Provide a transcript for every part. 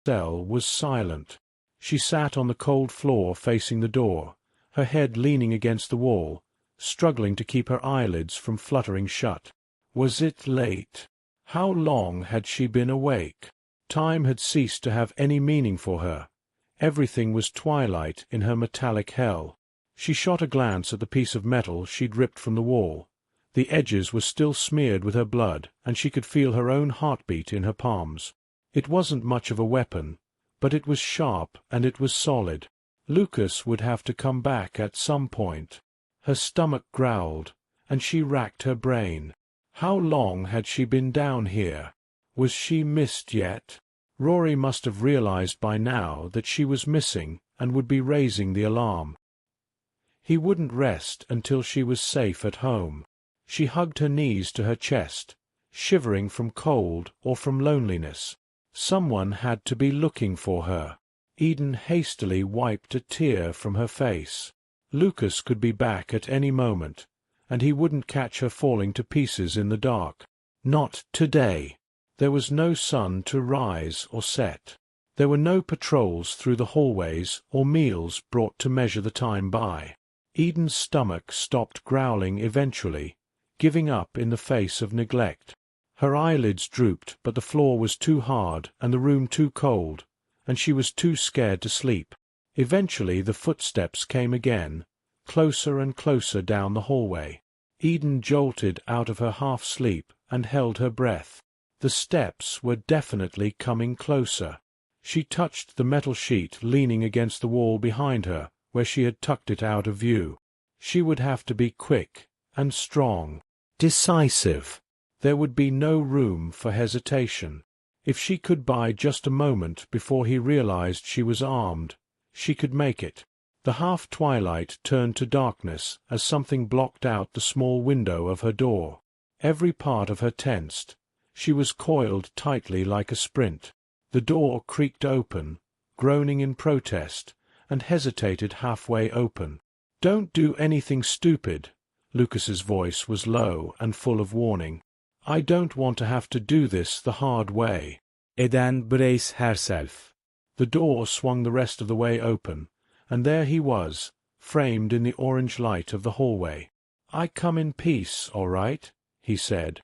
cell was silent. She sat on the cold floor facing the door, her head leaning against the wall, struggling to keep her eyelids from fluttering shut. Was it late? How long had she been awake? Time had ceased to have any meaning for her. Everything was twilight in her metallic hell. She shot a glance at the piece of metal she'd ripped from the wall. The edges were still smeared with her blood, and she could feel her own heartbeat in her palms. It wasn't much of a weapon, but it was sharp and it was solid. Lucas would have to come back at some point. Her stomach growled, and she racked her brain. How long had she been down here? Was she missed yet? Rory must have realized by now that she was missing and would be raising the alarm. He wouldn't rest until she was safe at home. She hugged her knees to her chest, shivering from cold or from loneliness. Someone had to be looking for her. Eden hastily wiped a tear from her face. Lucas could be back at any moment, and he wouldn't catch her falling to pieces in the dark. Not today. There was no sun to rise or set. There were no patrols through the hallways or meals brought to measure the time by. Eden's stomach stopped growling eventually, giving up in the face of neglect. Her eyelids drooped, but the floor was too hard and the room too cold, and she was too scared to sleep. Eventually the footsteps came again, closer and closer down the hallway. Eden jolted out of her half-sleep and held her breath. The steps were definitely coming closer. She touched the metal sheet leaning against the wall behind her, where she had tucked it out of view. She would have to be quick and strong, decisive. There would be no room for hesitation. If she could buy just a moment before he realized she was armed, she could make it. The half-twilight turned to darkness as something blocked out the small window of her door. Every part of her tensed. She was coiled tightly like a sprint. The door creaked open, groaning in protest, and hesitated halfway open. "Don't do anything stupid." Lucas's voice was low and full of warning. "I don't want to have to do this the hard way." Eden brace herself. The door swung the rest of the way open, and there he was, framed in the orange light of the hallway. "I come in peace, all right," he said.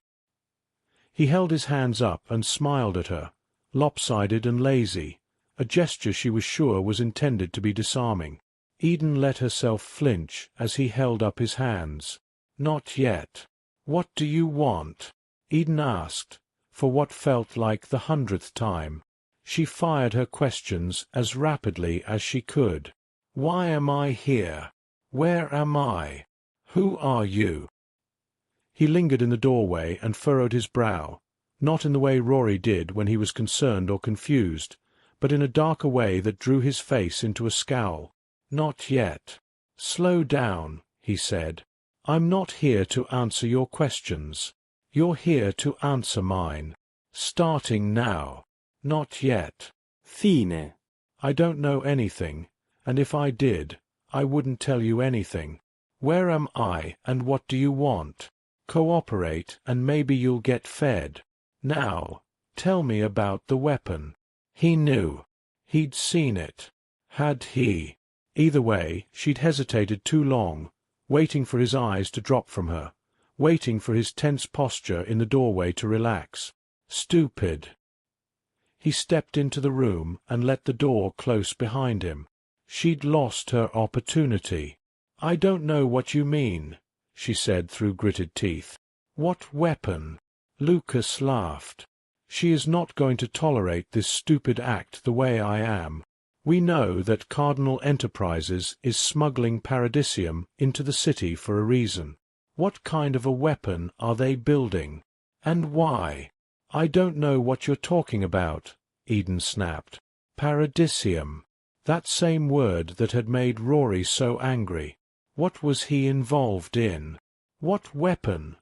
He held his hands up and smiled at her, lopsided and lazy, a gesture she was sure was intended to be disarming. Eden let herself flinch as he held up his hands. "Not yet." "What do you want?" Eden asked, for what felt like the 100th time. She fired her questions as rapidly as she could. "Why am I here? Where am I? Who are you?" He lingered in the doorway and furrowed his brow, not in the way Rory did when he was concerned or confused, but in a darker way that drew his face into a scowl. "Not yet." "Slow down," he said. "I'm not here to answer your questions. You're here to answer mine. Starting now." "Not yet." Fine. "I don't know anything, and if I did, I wouldn't tell you anything. Where am I, and what do you want? Cooperate, and maybe you'll get fed. Now, tell me about the weapon." He knew. He'd seen it. Had he? Either way, she'd hesitated too long, waiting for his eyes to drop from her, waiting for his tense posture in the doorway to relax. Stupid. He stepped into the room and let the door close behind him. She'd lost her opportunity. "I don't know what you mean," she said through gritted teeth. "What weapon?" Lucas laughed. "She is not going to tolerate this stupid act the way I am. We know that Cardinal Enterprises is smuggling paradisium into the city for a reason. What kind of a weapon are they building? And why?" "I don't know what you're talking about," Eden snapped. Paradisium. That same word that had made Rory so angry. What was he involved in? "What weapon?"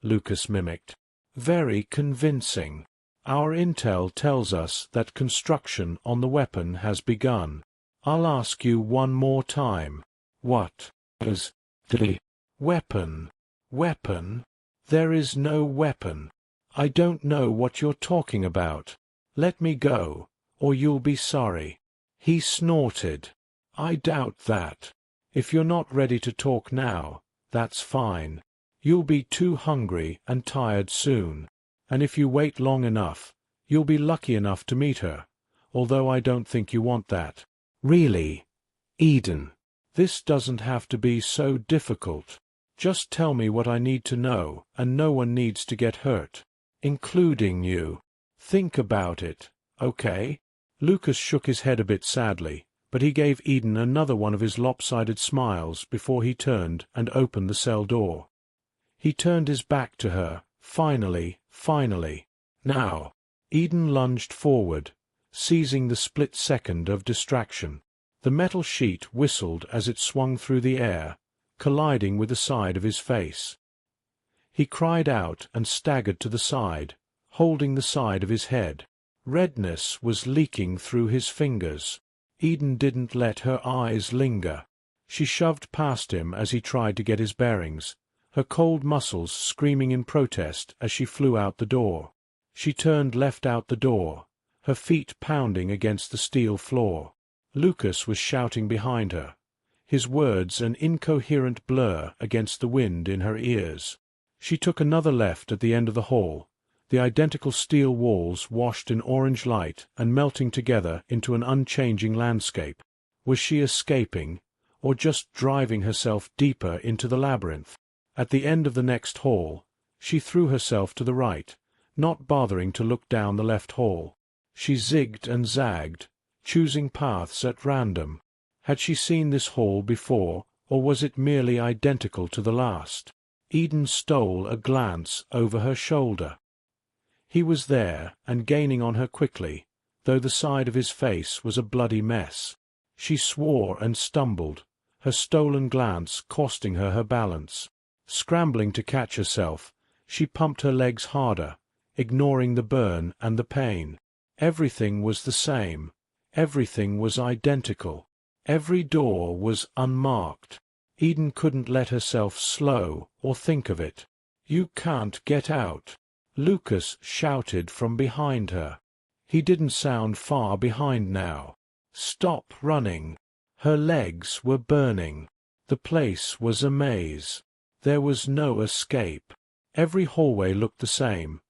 Lucas mimicked. "Very convincing. Our intel tells us that construction on the weapon has begun. I'll ask you one more time. What is the weapon?" "Weapon? There is no weapon. I don't know what you're talking about. Let me go, or you'll be sorry." He snorted. "I doubt that. If you're not ready to talk now, that's fine. You'll be too hungry and tired soon. And if you wait long enough, you'll be lucky enough to meet her, although I don't think you want that." "Really, Eden, this doesn't have to be so difficult. Just tell me what I need to know, and no one needs to get hurt, including you. Think about it, okay?" Lucas shook his head a bit sadly, but he gave Eden another one of his lopsided smiles before he turned and opened the cell door. He turned his back to her, finally. "Now." Eden lunged forward, seizing the split second of distraction. The metal sheet whistled as it swung through the air, colliding with the side of his face. He cried out and staggered to the side, holding the side of his head. Redness was leaking through his fingers. Eden didn't let her eyes linger. She shoved past him as he tried to get his bearings, her cold muscles screaming in protest as she flew out the door. She turned left out the door, her feet pounding against the steel floor. Lucas was shouting behind her, his words an incoherent blur against the wind in her ears. She took another left at the end of the hall, the identical steel walls washed in orange light and melting together into an unchanging landscape. Was she escaping, or just driving herself deeper into the labyrinth? At the end of the next hall, she threw herself to the right, not bothering to look down the left hall. She zigged and zagged, choosing paths at random. Had she seen this hall before, or was it merely identical to the last? Eden stole a glance over her shoulder. He was there, and gaining on her quickly, though the side of his face was a bloody mess. She swore and stumbled, her stolen glance costing her her balance. Scrambling to catch herself, she pumped her legs harder, ignoring the burn and the pain. Everything was the same. Everything was identical. Every door was unmarked. Eden couldn't let herself slow or think of it. "You can't get out," Lucas shouted from behind her. He didn't sound far behind now. "Stop running." Her legs were burning. The place was a maze. There was no escape. Every hallway looked the same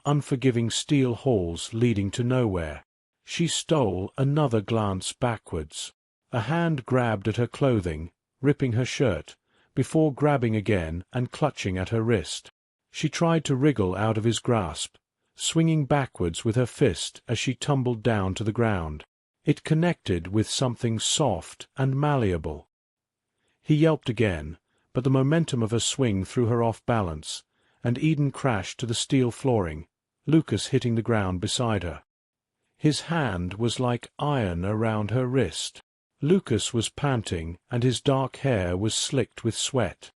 unforgiving steel halls leading to nowhere. She stole another glance backwards. A hand grabbed at her clothing, ripping her shirt, before grabbing again and clutching at her wrist. She tried to wriggle out of his grasp, swinging backwards with her fist as she tumbled down to the ground. It connected with something soft and malleable. He yelped again, but the momentum of her swing threw her off balance, and Eden crashed to the steel flooring, Lucas hitting the ground beside her. His hand was like iron around her wrist. Lucas was panting, and his dark hair was slicked with sweat.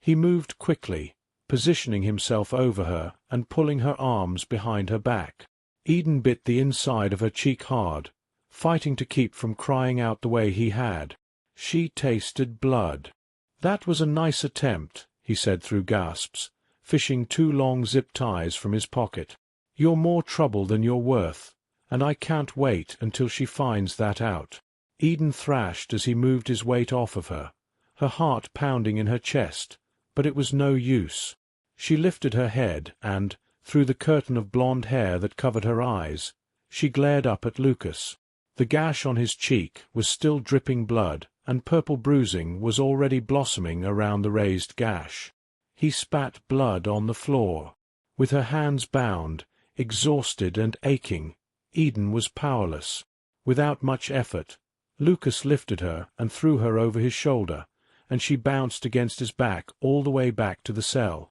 He moved quickly, positioning himself over her and pulling her arms behind her back. Eden bit the inside of her cheek hard, fighting to keep from crying out the way he had. She tasted blood. "That was a nice attempt," he said through gasps, fishing 2 long zip ties from his pocket. "You're more trouble than you're worth, and I can't wait until she finds that out." Eden thrashed as he moved his weight off of her, her heart pounding in her chest, but it was no use. She lifted her head and, through the curtain of blonde hair that covered her eyes, she glared up at Lucas. The gash on his cheek was still dripping blood, and purple bruising was already blossoming around the raised gash. He spat blood on the floor. With her hands bound, exhausted and aching, Eden was powerless. Without much effort, Lucas lifted her and threw her over his shoulder, and she bounced against his back all the way back to the cell.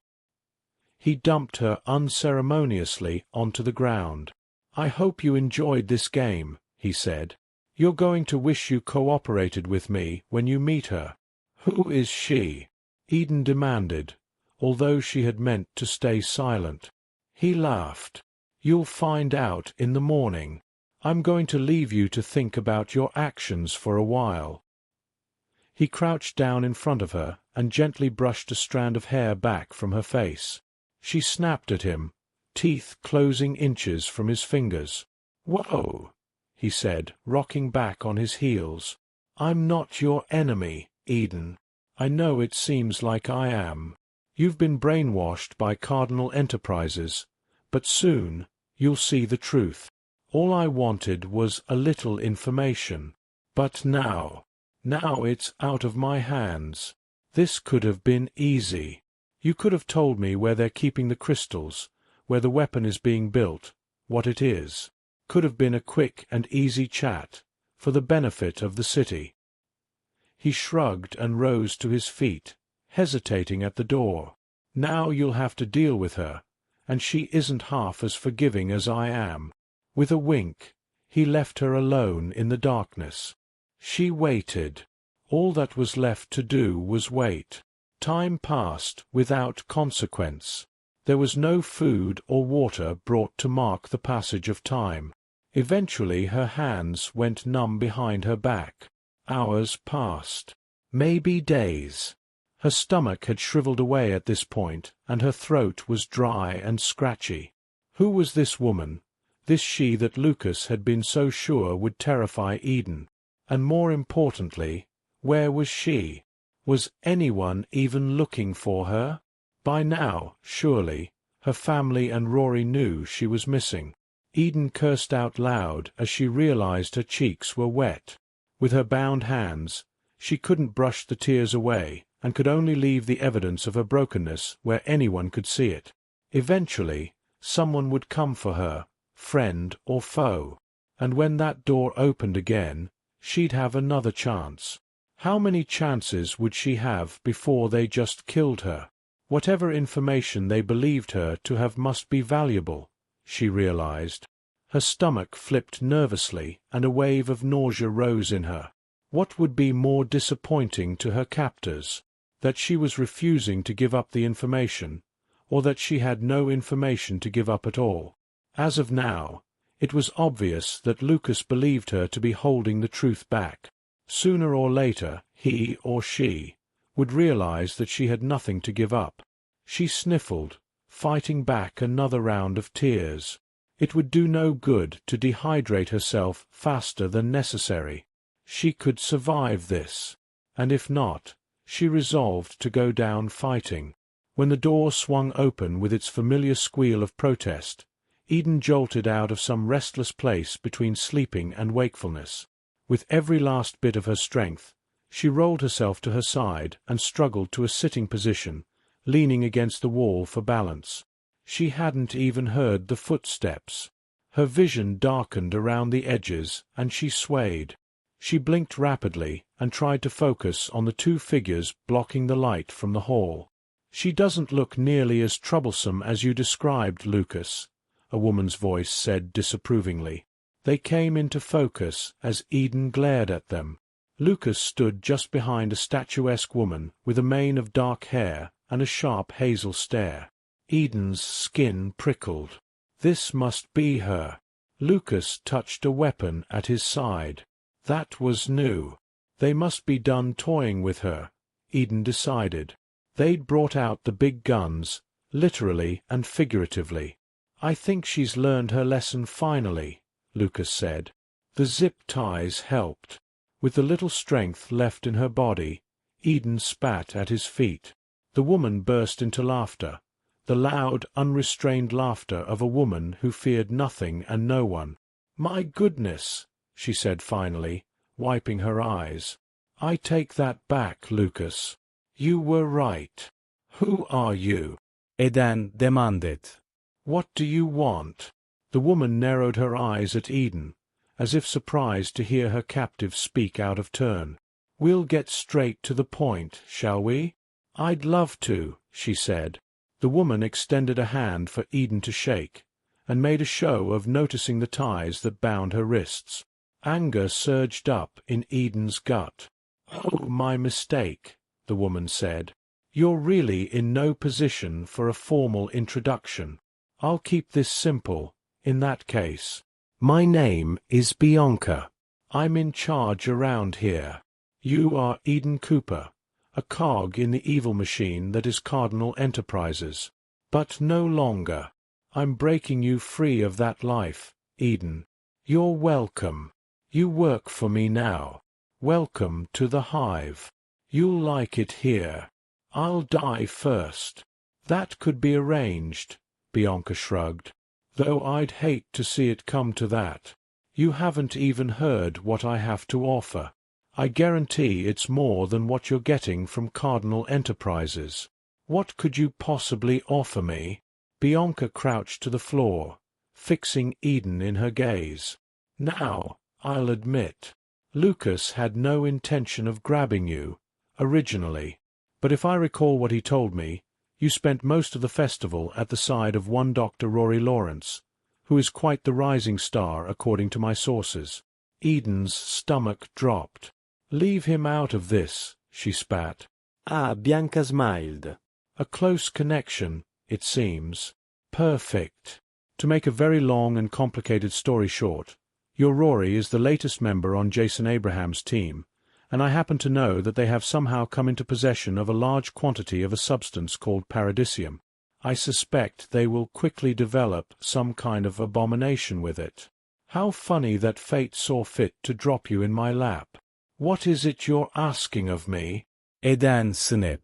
He dumped her unceremoniously onto the ground. "I hope you enjoyed this game," he said. "You're going to wish you cooperated with me when you meet her." "Who is she?" Eden demanded, although she had meant to stay silent. He laughed. "You'll find out in the morning. I'm going to leave you to think about your actions for a while." He crouched down in front of her and gently brushed a strand of hair back from her face. She snapped at him, teeth closing inches from his fingers. "Whoa," he said, rocking back on his heels. "I'm not your enemy, Eden. I know it seems like I am. You've been brainwashed by Cardinal Enterprises, but soon you'll see the truth. All I wanted was a little information. But now it's out of my hands. This could have been easy. You could have told me where they're keeping the crystals, where the weapon is being built, what it is. Could have been a quick and easy chat, for the benefit of the city." He shrugged and rose to his feet, hesitating at the door. "Now you'll have to deal with her, and she isn't half as forgiving as I am." With a wink, he left her alone in the darkness. She waited. All that was left to do was wait. Time passed without consequence. There was no food or water brought to mark the passage of time. Eventually her hands went numb behind her back. Hours passed. Maybe days. Her stomach had shriveled away at this point, and her throat was dry and scratchy. Who was this woman, this she that Lucas had been so sure would terrify Eden? And more importantly, where was she? Was anyone even looking for her? By now, surely, her family and Rory knew she was missing. Eden cursed out loud as she realized her cheeks were wet. With her bound hands, she couldn't brush the tears away, and could only leave the evidence of her brokenness where anyone could see it. Eventually, someone would come for her, friend or foe, and when that door opened again, she'd have another chance. How many chances would she have before they just killed her? Whatever information they believed her to have must be valuable, she realized. Her stomach flipped nervously, and a wave of nausea rose in her. What would be more disappointing to her captors? That she was refusing to give up the information, or that she had no information to give up at all? As of now, it was obvious that Lucas believed her to be holding the truth back. Sooner or later, he or she would realize that she had nothing to give up. She sniffled, fighting back another round of tears. It would do no good to dehydrate herself faster than necessary. She could survive this, and if not, she resolved to go down fighting. When the door swung open with its familiar squeal of protest, Eden jolted out of some restless place between sleeping and wakefulness. With every last bit of her strength, she rolled herself to her side and struggled to a sitting position, leaning against the wall for balance. She hadn't even heard the footsteps. Her vision darkened around the edges, and she swayed. She blinked rapidly and tried to focus on the two figures blocking the light from the hall. "She doesn't look nearly as troublesome as you described, Lucas," a woman's voice said disapprovingly. They came into focus as Eden glared at them. Lucas stood just behind a statuesque woman with a mane of dark hair and a sharp hazel stare. Eden's skin prickled. This must be her. Lucas touched a weapon at his side. That was new. They must be done toying with her, Eden decided. They'd brought out the big guns, literally and figuratively. "I think she's learned her lesson finally," Lucas said. The zip ties helped. With the little strength left in her body, Eden spat at his feet. The woman burst into laughter, the loud, unrestrained laughter of a woman who feared nothing and no one. "My goodness," she said finally, wiping her eyes. "I take that back, Lucas. You were right. Who are you?" Eden demanded. "What do you want?" The woman narrowed her eyes at Eden, as if surprised to hear her captive speak out of turn. "We'll get straight to the point, shall we?" "I'd love to," she said. The woman extended a hand for Eden to shake, and made a show of noticing the ties that bound her wrists. Anger surged up in Eden's gut. "Oh, my mistake," the woman said. "You're really in no position for a formal introduction. I'll keep this simple, in that case. My name is Bianca. I'm in charge around here. You are Eden Cooper, a cog in the evil machine that is Cardinal Enterprises. But no longer. I'm breaking you free of that life, Eden. You're welcome. You work for me now. Welcome to the hive. You'll like it here. I'll die first. That could be arranged, Bianca shrugged. Though I'd hate to see it come to that. You haven't even heard what I have to offer. I guarantee it's more than what you're getting from Cardinal Enterprises. What could you possibly offer me? Bianca crouched to the floor, fixing Eden in her gaze. Now, I'll admit, Lucas had no intention of grabbing you, originally. But if I recall what he told me, you spent most of the festival at the side of one Dr. Rory Lawrence, who is quite the rising star according to my sources. Eden's stomach dropped. Leave him out of this, she spat. Bianca smiled. A close connection, it seems. Perfect. To make a very long and complicated story short, your Rory is the latest member on Jason Abraham's team, and I happen to know that they have somehow come into possession of a large quantity of a substance called paradisium. I suspect they will quickly develop some kind of abomination with it. How funny that fate saw fit to drop you in my lap. What is it you're asking of me? Eden snip.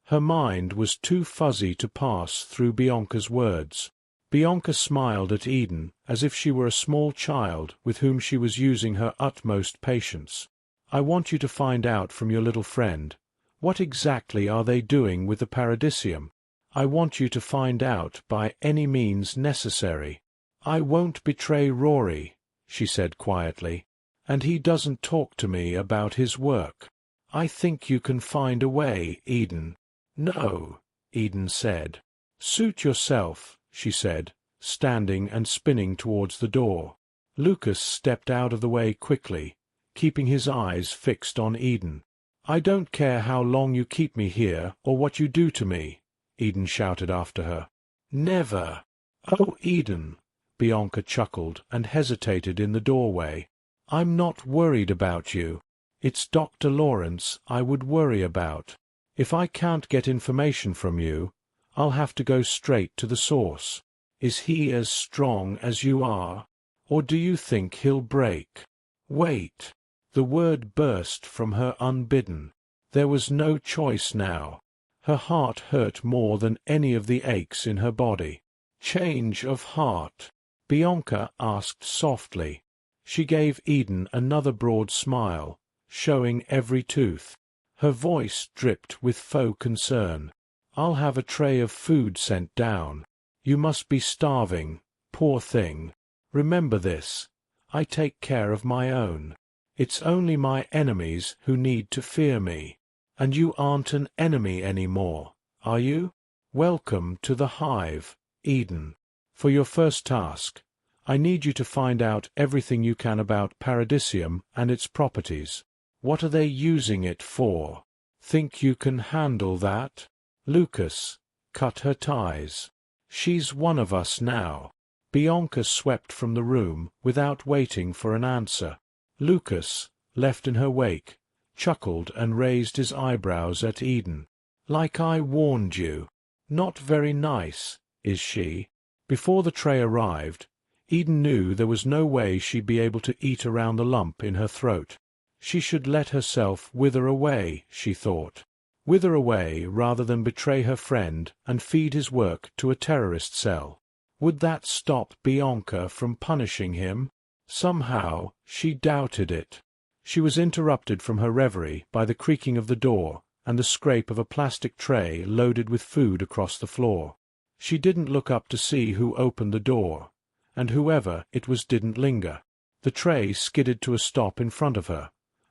Her mind was too fuzzy to pass through Bianca's words. Bianca smiled at Eden as if she were a small child with whom she was using her utmost patience. I want you to find out from your little friend, what exactly are they doing with the paradisium? I want you to find out by any means necessary. I won't betray Rory, she said quietly, and he doesn't talk to me about his work. I think you can find a way, Eden. No, Eden said. Suit yourself, she said, standing and spinning towards the door. Lucas stepped out of the way quickly, keeping his eyes fixed on Eden. I don't care how long you keep me here or what you do to me, Eden shouted after her. Never. Oh, Eden, Bianca chuckled and hesitated in the doorway. I'm not worried about you. It's Dr. Lawrence I would worry about. If I can't get information from you, I'll have to go straight to the source. Is he as strong as you are? Or do you think he'll break? Wait. The word burst from her unbidden. There was no choice now. Her heart hurt more than any of the aches in her body. Change of heart? Bianca asked softly. She gave Eden another broad smile, showing every tooth. Her voice dripped with faux concern. I'll have a tray of food sent down. You must be starving, poor thing. Remember this. I take care of my own. It's only my enemies who need to fear me. And you aren't an enemy anymore, are you? Welcome to the hive, Eden. For your first task, I need you to find out everything you can about paradisium and its properties. What are they using it for? Think you can handle that? Lucas, cut her ties. She's one of us now. Bianca swept from the room without waiting for an answer. Lucas, left in her wake, chuckled and raised his eyebrows at Eden. Like I warned you. Not very nice, is she? Before the tray arrived, Eden knew there was no way she'd be able to eat around the lump in her throat. She should let herself wither away, she thought. Wither away rather than betray her friend and feed his work to a terrorist cell. Would that stop Bianca from punishing him? Somehow she doubted it. She was interrupted from her reverie by the creaking of the door and the scrape of a plastic tray loaded with food across the floor. She didn't look up to see who opened the door, and whoever it was didn't linger. The tray skidded to a stop in front of her,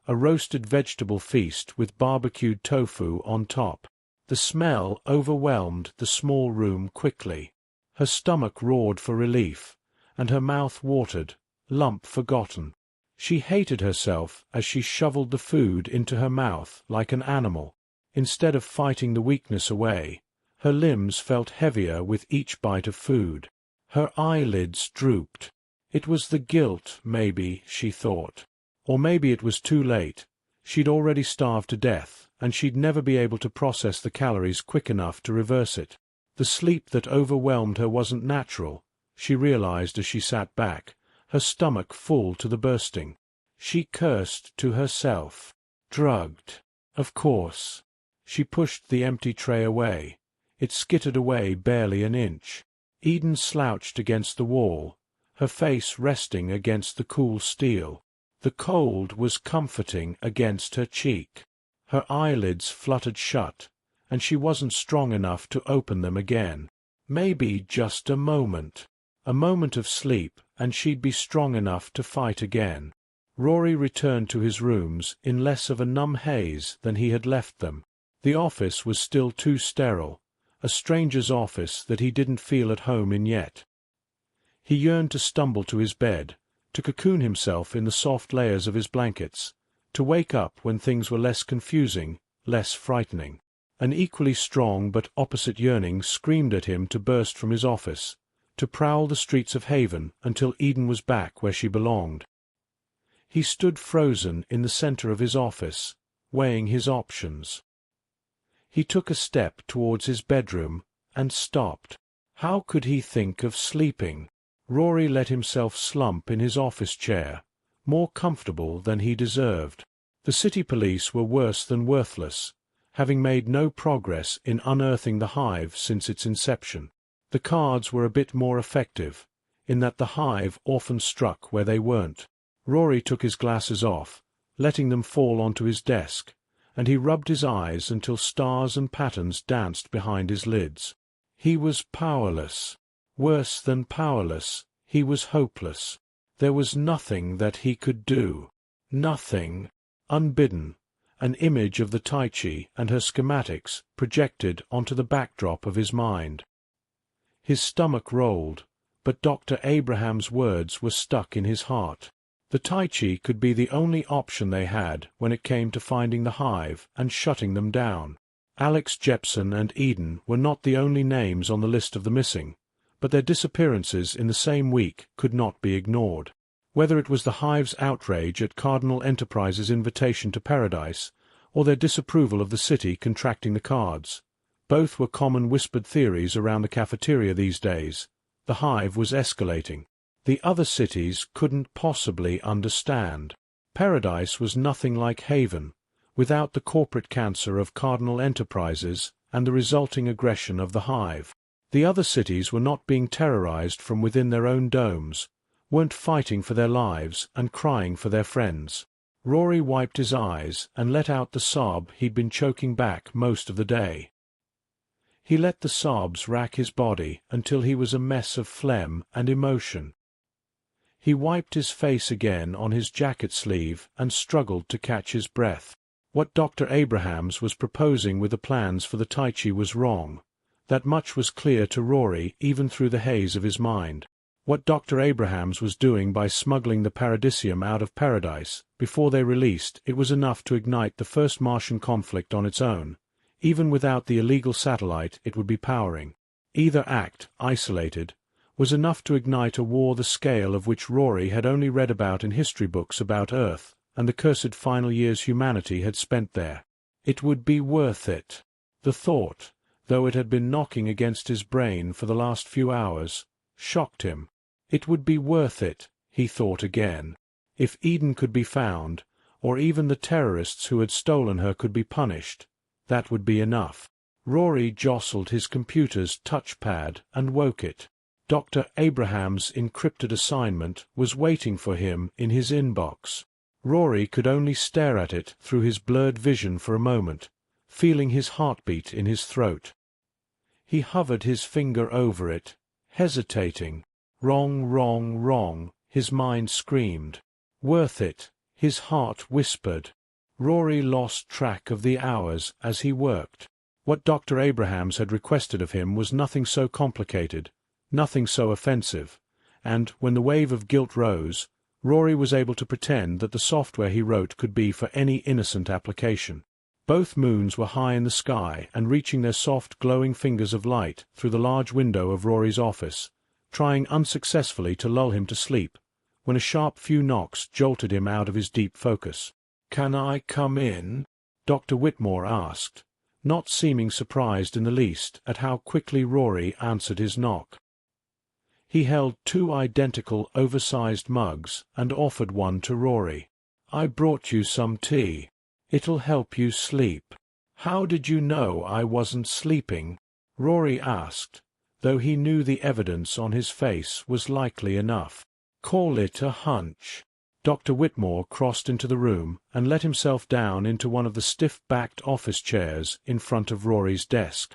a roasted vegetable feast with barbecued tofu on top. The smell overwhelmed the small room quickly. Her stomach roared for relief, and her mouth watered, lump forgotten. She hated herself as she shoveled the food into her mouth like an animal. Instead of fighting the weakness away, her limbs felt heavier with each bite of food. Her eyelids drooped. It was the guilt, maybe, she thought. Or maybe it was too late. She'd already starved to death, and she'd never be able to process the calories quick enough to reverse it. The sleep that overwhelmed her wasn't natural, she realized as she sat back, her stomach full to the bursting. She cursed to herself. Drugged. Of course. She pushed the empty tray away. It skittered away barely an inch. Eden slouched against the wall, her face resting against the cool steel. The cold was comforting against her cheek. Her eyelids fluttered shut, and she wasn't strong enough to open them again. Maybe just a moment of sleep, and she'd be strong enough to fight again. Rory returned to his rooms in less of a numb haze than he had left them. The office was still too sterile, a stranger's office that he didn't feel at home in yet. He yearned to stumble to his bed, to cocoon himself in the soft layers of his blankets, to wake up when things were less confusing, less frightening. An equally strong but opposite yearning screamed at him to burst from his office, to prowl the streets of Haven until Eden was back where she belonged. He stood frozen in the center of his office, weighing his options. He took a step towards his bedroom and stopped. How could he think of sleeping? Rory let himself slump in his office chair, more comfortable than he deserved. The city police were worse than worthless, having made no progress in unearthing the hive since its inception. The cards were a bit more effective, in that the hive often struck where they weren't. Rory took his glasses off, letting them fall onto his desk, and he rubbed his eyes until stars and patterns danced behind his lids. He was powerless. Worse than powerless, he was hopeless. There was nothing that he could do. Nothing. Unbidden, an image of the Tai Chi and her schematics projected onto the backdrop of his mind. His stomach rolled, but Dr. Abraham's words were stuck in his heart. The Tai Chi could be the only option they had when it came to finding the hive and shutting them down. Alex Jepson and Eden were not the only names on the list of the missing, but their disappearances in the same week could not be ignored. Whether it was the hive's outrage at Cardinal Enterprise's invitation to Paradise, or their disapproval of the city contracting the cards, both were common whispered theories around the cafeteria these days. The hive was escalating. The other cities couldn't possibly understand. Paradise was nothing like Haven, without the corporate cancer of Cardinal Enterprises and the resulting aggression of the hive. The other cities were not being terrorized from within their own domes, weren't fighting for their lives and crying for their friends. Rory wiped his eyes and let out the sob he'd been choking back most of the day. He let the sobs rack his body until he was a mess of phlegm and emotion. He wiped his face again on his jacket sleeve and struggled to catch his breath. What Dr. Abrahams was proposing with the plans for the Tai Chi was wrong. That much was clear to Rory even through the haze of his mind. What Dr. Abrahams was doing by smuggling the paradisium out of Paradise before they released it was enough to ignite the first Martian conflict on its own, even without the illegal satellite it would be powering. Either act, isolated, was enough to ignite a war the scale of which Rory had only read about in history books about Earth and the cursed final years humanity had spent there. It would be worth it. The thought, though it had been knocking against his brain for the last few hours, shocked him. It would be worth it, he thought again. If Eden could be found, or even the terrorists who had stolen her could be punished, that would be enough. Rory jostled his computer's touchpad and woke it. Dr. Abraham's encrypted assignment was waiting for him in his inbox. Rory could only stare at it through his blurred vision for a moment, feeling his heartbeat in his throat. He hovered his finger over it, hesitating. Wrong, wrong, wrong, his mind screamed. Worth it, his heart whispered. Rory lost track of the hours as he worked. What Dr. Abrahams had requested of him was nothing so complicated, nothing so offensive, and, when the wave of guilt rose, Rory was able to pretend that the software he wrote could be for any innocent application. Both moons were high in the sky and reaching their soft, glowing fingers of light through the large window of Rory's office, trying unsuccessfully to lull him to sleep, when a sharp few knocks jolted him out of his deep focus. "Can I come in?" Dr. Whitmore asked, not seeming surprised in the least at how quickly Rory answered his knock. He held 2 identical oversized mugs and offered one to Rory. "I brought you some tea. It'll help you sleep." "How did you know I wasn't sleeping?" Rory asked, though he knew the evidence on his face was likely enough. "Call it a hunch." Dr. Whitmore crossed into the room and let himself down into one of the stiff-backed office chairs in front of Rory's desk.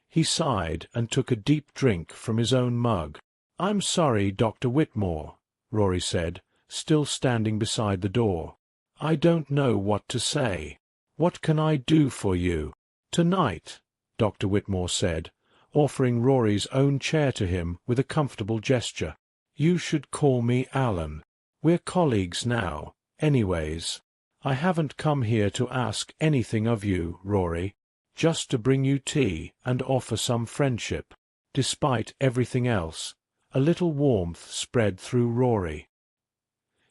He sighed and took a deep drink from his own mug. "I'm sorry, Dr. Whitmore," Rory said, still standing beside the door. "I don't know what to say. What can I do for you?" "Tonight," Dr. Whitmore said, offering Rory's own chair to him with a comfortable gesture. "You should call me Alan. We're colleagues now, anyways. I haven't come here to ask anything of you, Rory, just to bring you tea and offer some friendship." Despite everything else, a little warmth spread through Rory.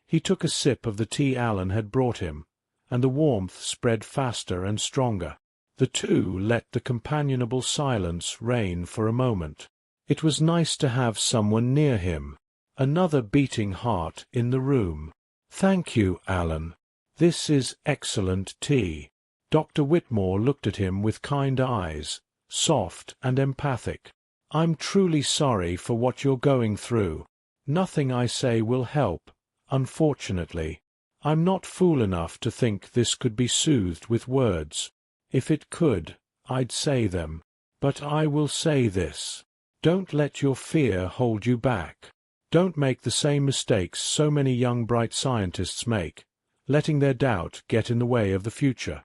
He took a sip of the tea Alan had brought him, and the warmth spread faster and stronger. The two let the companionable silence reign for a moment. It was nice to have someone near him, another beating heart in the room. "Thank you, Alan. This is excellent tea." Dr. Whitmore looked at him with kind eyes, soft and empathic. "I'm truly sorry for what you're going through. Nothing I say will help, unfortunately. I'm not fool enough to think this could be soothed with words. If it could, I'd say them. But I will say this. Don't let your fear hold you back. Don't make the same mistakes so many young bright scientists make, letting their doubt get in the way of the future."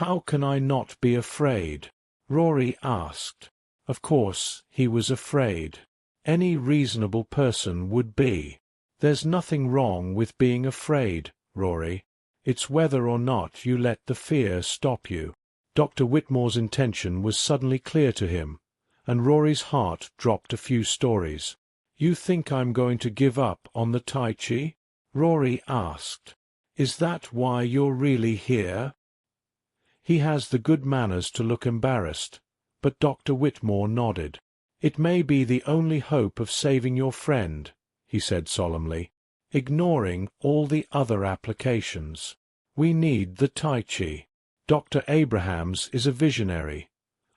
"How can I not be afraid?" Rory asked. Of course, he was afraid. Any reasonable person would be. There's nothing wrong with being afraid, Rory. It's whether or not you let the fear stop you. Dr. Whitmore's intention was suddenly clear to him, and Rory's heart dropped a few stories. "You think I'm going to give up on the Tai Chi?" Rory asked. "Is that why you're really here?" He has the good manners to look embarrassed, but Dr. Whitmore nodded. "It may be the only hope of saving your friend," he said solemnly, "ignoring all the other applications. We need the Tai Chi. Dr. Abrahams is a visionary.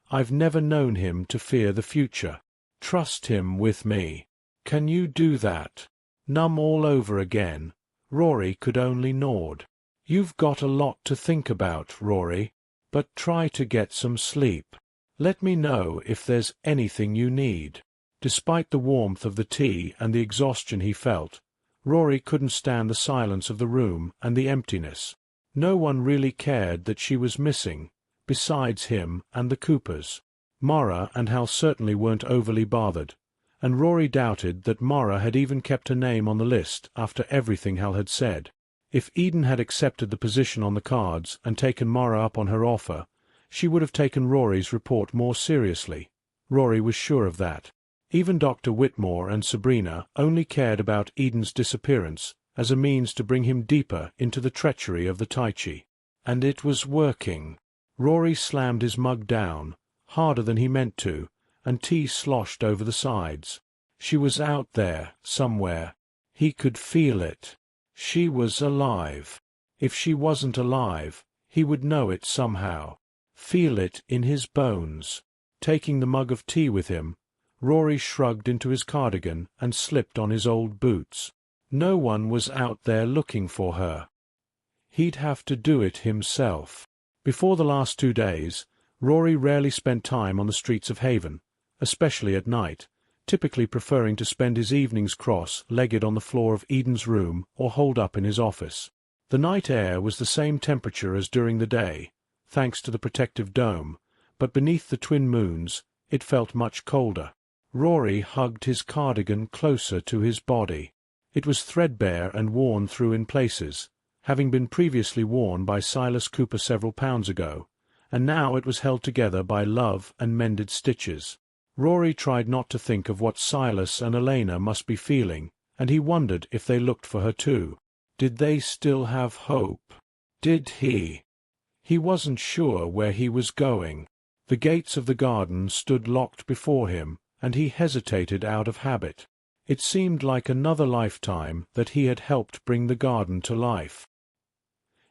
I've never known him to fear the future. Trust him with me. Can you do that?" Numb all over again, Rory could only nod. "You've got a lot to think about, Rory, but try to get some sleep. Let me know if there's anything you need." Despite the warmth of the tea and the exhaustion he felt, Rory couldn't stand the silence of the room and the emptiness. No one really cared that she was missing, besides him and the Coopers. Mara and Hal certainly weren't overly bothered, and Rory doubted that Mara had even kept her name on the list after everything Hal had said. If Eden had accepted the position on the cards and taken Mara up on her offer, she would have taken Rory's report more seriously. Rory was sure of that. Even Dr. Whitmore and Sabrina only cared about Eden's disappearance as a means to bring him deeper into the treachery of the Tai Chi. And it was working. Rory slammed his mug down, harder than he meant to, and tea sloshed over the sides. She was out there, somewhere. He could feel it. She was alive. If she wasn't alive, he would know it somehow. Feel it in his bones. Taking the mug of tea with him, Rory shrugged into his cardigan and slipped on his old boots. No one was out there looking for her. He'd have to do it himself. Before the last 2 days, Rory rarely spent time on the streets of Haven, especially at night, typically preferring to spend his evenings cross-legged on the floor of Eden's room or holed up in his office. The night air was the same temperature as during the day, thanks to the protective dome, but beneath the twin moons it felt much colder. Rory hugged his cardigan closer to his body. It was threadbare and worn through in places, having been previously worn by Silas Cooper several pounds ago, and now it was held together by love and mended stitches. Rory tried not to think of what Silas and Elena must be feeling, and he wondered if they looked for her too. Did they still have hope? Did he? He wasn't sure where he was going. The gates of the garden stood locked before him, and he hesitated out of habit. It seemed like another lifetime that he had helped bring the garden to life.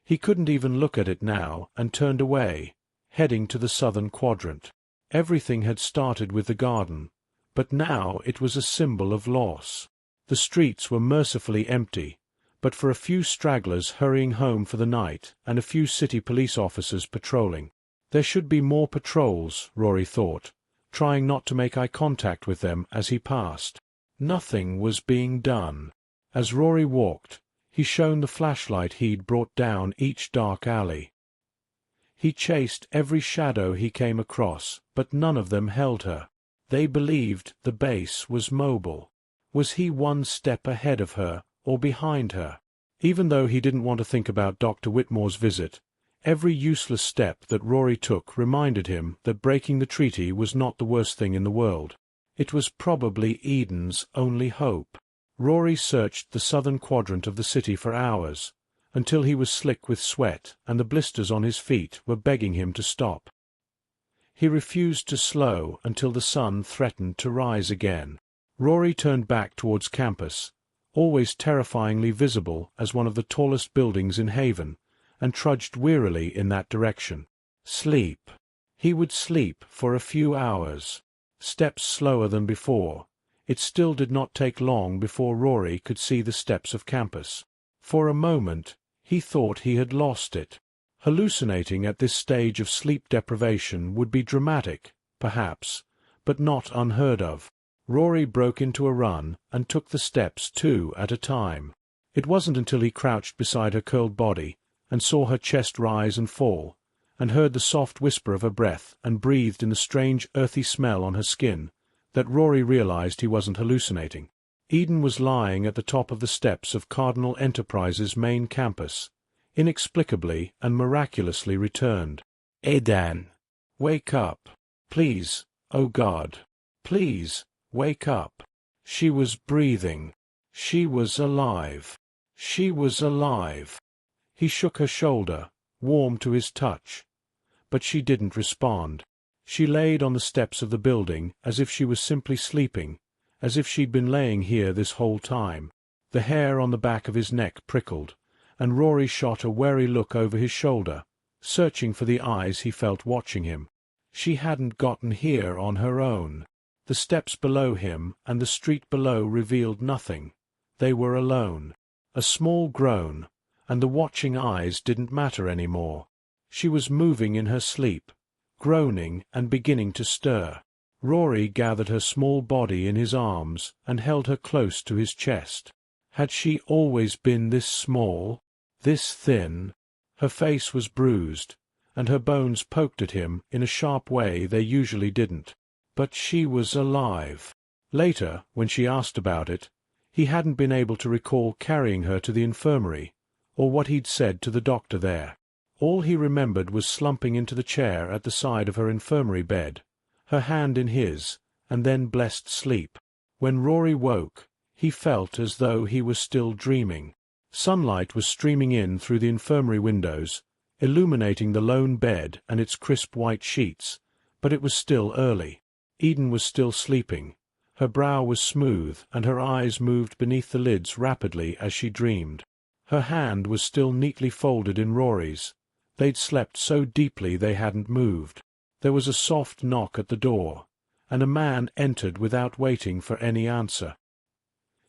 He couldn't even look at it now and turned away, heading to the southern quadrant. Everything had started with the garden, but now it was a symbol of loss. The streets were mercifully empty, but for a few stragglers hurrying home for the night and a few city police officers patrolling. There should be more patrols, Rory thought, trying not to make eye contact with them as he passed. Nothing was being done. As Rory walked, he shone the flashlight he'd brought down each dark alley. He chased every shadow he came across, but none of them held her. They believed the base was mobile. Was he one step ahead of her, or behind her? Even though he didn't want to think about Dr. Whitmore's visit, every useless step that Rory took reminded him that breaking the treaty was not the worst thing in the world. It was probably Eden's only hope. Rory searched the southern quadrant of the city for hours, until he was slick with sweat and the blisters on his feet were begging him to stop. He refused to slow until the sun threatened to rise again. Rory turned back towards campus, always terrifyingly visible as one of the tallest buildings in Haven, and trudged wearily in that direction. Sleep. He would sleep for a few hours. Steps slower than before. It still did not take long before Rory could see the steps of campus. For a moment, he thought he had lost it. Hallucinating at this stage of sleep deprivation would be dramatic, perhaps, but not unheard of. Rory broke into a run and took the steps 2 at a time. It wasn't until he crouched beside her curled body and saw her chest rise and fall, and heard the soft whisper of her breath and breathed in the strange earthy smell on her skin, that Rory realized he wasn't hallucinating. Eden was lying at the top of the steps of Cardinal Enterprise's main campus, inexplicably and miraculously returned. Eden. Wake up. Please, oh God. Please, wake up. She was breathing. She was alive. She was alive. He shook her shoulder, warm to his touch. But she didn't respond. She laid on the steps of the building as if she was simply sleeping, as if she'd been laying here this whole time. The hair on the back of his neck prickled, and Rory shot a wary look over his shoulder, searching for the eyes he felt watching him. She hadn't gotten here on her own. The steps below him and the street below revealed nothing. They were alone. A small groan, and the watching eyes didn't matter anymore. She was moving in her sleep, groaning and beginning to stir. Rory gathered her small body in his arms and held her close to his chest. Had she always been this small, this thin? Her face was bruised, and her bones poked at him in a sharp way they usually didn't. But she was alive. Later, when she asked about it, he hadn't been able to recall carrying her to the infirmary, or what he'd said to the doctor there. All he remembered was slumping into the chair at the side of her infirmary bed, her hand in his, and then blessed sleep. When Rory woke, he felt as though he was still dreaming. Sunlight was streaming in through the infirmary windows, illuminating the lone bed and its crisp white sheets, but it was still early. Eden was still sleeping. Her brow was smooth, and her eyes moved beneath the lids rapidly as she dreamed. Her hand was still neatly folded in Rory's. They'd slept so deeply they hadn't moved. There was a soft knock at the door, and a man entered without waiting for any answer.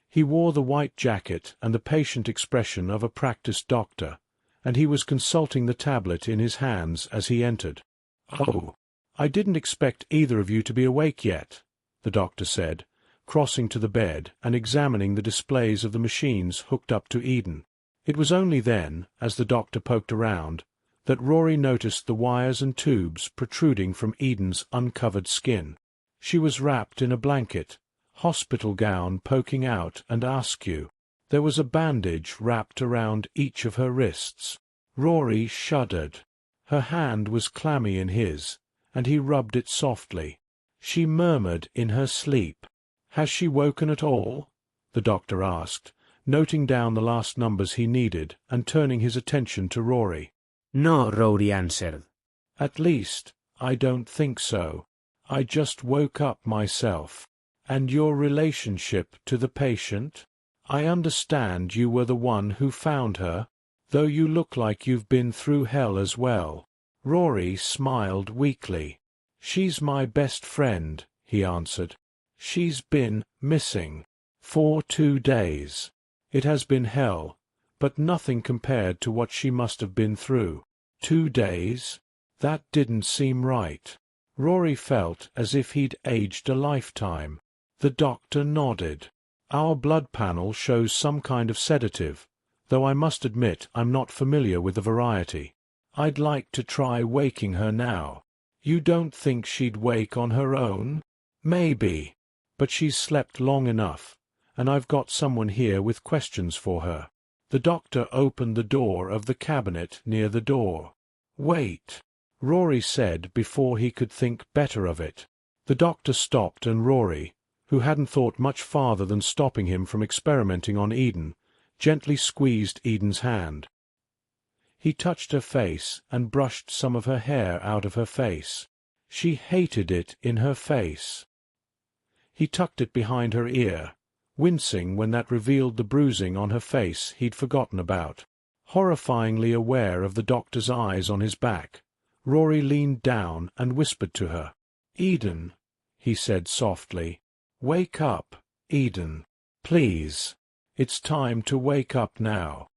He wore the white jacket and the patient expression of a practiced doctor, and he was consulting the tablet in his hands as he entered. "Oh, I didn't expect either of you to be awake yet," the doctor said, crossing to the bed and examining the displays of the machines hooked up to Eden. It was only then, as the doctor poked around, that Rory noticed the wires and tubes protruding from Eden's uncovered skin. She was wrapped in a blanket, hospital gown poking out and askew. There was a bandage wrapped around each of her wrists. Rory shuddered. Her hand was clammy in his, and he rubbed it softly. She murmured in her sleep. "Has she woken at all?" the doctor asked, noting down the last numbers he needed and turning his attention to Rory. "No," Rory answered. "At least, I don't think so. I just woke up myself." And your relationship to the patient? I understand you were the one who found her, though you look like you've been through hell as well. Rory smiled weakly. She's my best friend, he answered. She's been missing for 2 days. It has been hell, but nothing compared to what she must have been through. 2 days? That didn't seem right. Rory felt as if he'd aged a lifetime. The doctor nodded. Our blood panel shows some kind of sedative, though I must admit I'm not familiar with the variety. I'd like to try waking her now. You don't think she'd wake on her own? Maybe. But she's slept long enough, and I've got someone here with questions for her. The doctor opened the door of the cabinet near the door. Wait, Rory said before he could think better of it. The doctor stopped, and Rory, who hadn't thought much farther than stopping him from experimenting on Eden, gently squeezed Eden's hand. He touched her face and brushed some of her hair out of her face. She hated it in her face. He tucked it behind her ear, wincing when that revealed the bruising on her face he'd forgotten about. Horrifyingly aware of the doctor's eyes on his back, Rory leaned down and whispered to her. "Eden," he said softly. "Wake up, Eden. Please. It's time to wake up now."